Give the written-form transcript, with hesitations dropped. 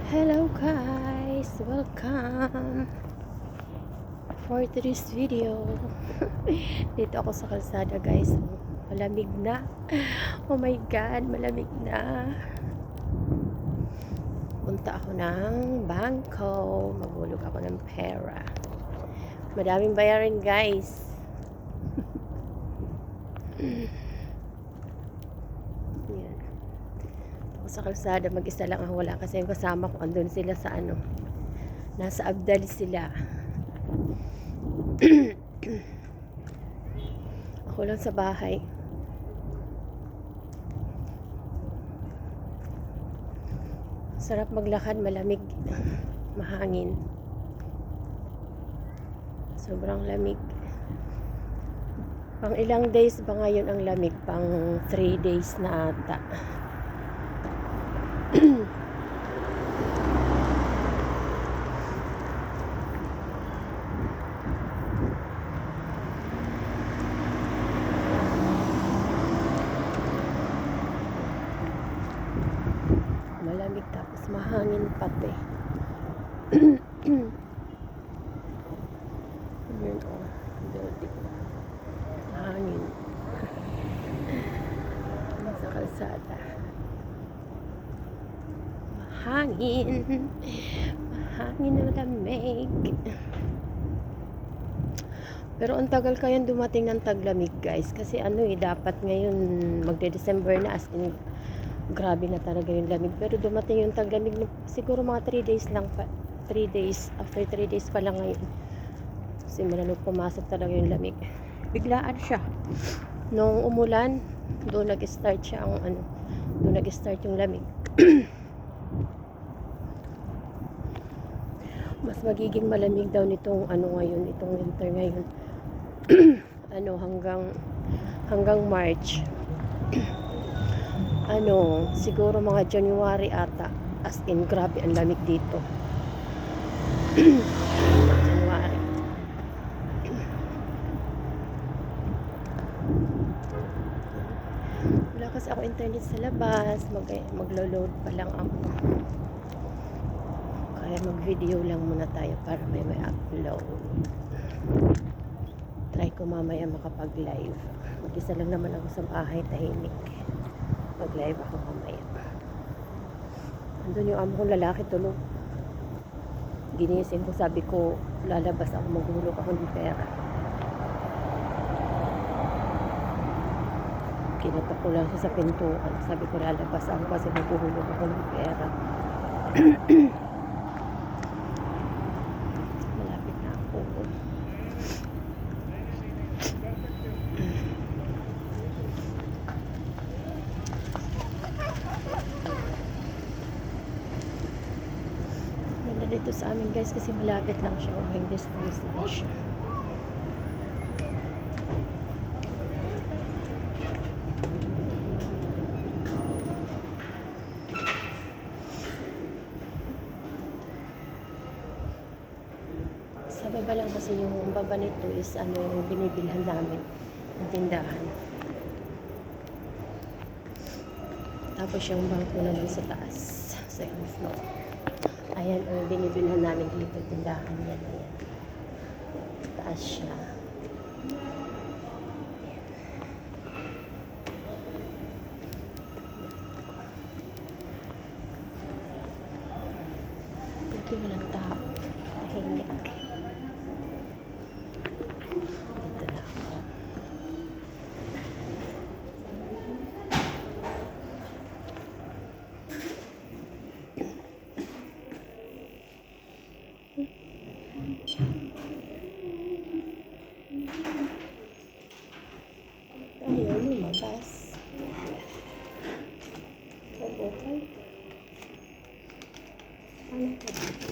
Hello guys! Welcome for today's video. Dito ako sa kalsada guys. Malamig na. Oh my god, malamig na. Punta ako ng bangko. Maghulog ako ng pera. Madaming bayarin guys. Yan. Sa kalsada, mag-isa lang ako, wala kasi yung kasama ko, andun sila sa nasa Abdal sila. Ako lang sa bahay. Sarap maglakad, malamig, mahangin, sobrang lamig. Pang ilang days ba ngayon ang lamig? Pang 3 days na ata. Malamig tapos mahangin pati. Ayan o, building. Mahangin. Sa kalsada. Mahangin. Mahangin na lamig. Pero ang tagal kayang dumating ng taglamig guys. Kasi dapat ngayon magde-December na, as in grabe na talaga yung lamig. Pero dumating yung taglamig siguro mga 3 days lang pa. 3 days. After 3 days pa lang ngayon. Simula nung pumasok talaga yung lamig. Biglaan siya. Nung umulan, doon nag-start siya doon nag-start yung lamig. Mas magiging malamig daw nitong ngayon, itong winter ngayon. Hanggang March. Siguro mga January ata. As in, grabe ang lamig dito. January. Wala kasi ako internet sa labas. Maglo-load pa lang ako. Kaya mag-video lang muna tayo para may upload. Try ko mamaya makapag-live. Mag-isa lang naman ako sa bahay, tahimik. Mag-live ako mamaya. Andun yung amo kong lalaki tulog. Ginising ko, sabi ko lalabas ako, maghulog ako ng pera. Kinatok ko lang siya sa pintuan. Sabi ko lalabas ako kasi maghulog ako ng pera. Malapit na ako. Ganda dito sa amin guys kasi malapit lang siya. Walking distance lang siya. Sa baba lang kasi yung baba nito is yung binibilhan namin ng tindahan. Tapos yung bangko naman sa taas, second floor. Ayan ang binibilhan namin dito, tindahan yan. Ayan. Taas siya. Dito walang tao. Tahimik. Ayaw lumabas. Okay. Ano ka dito?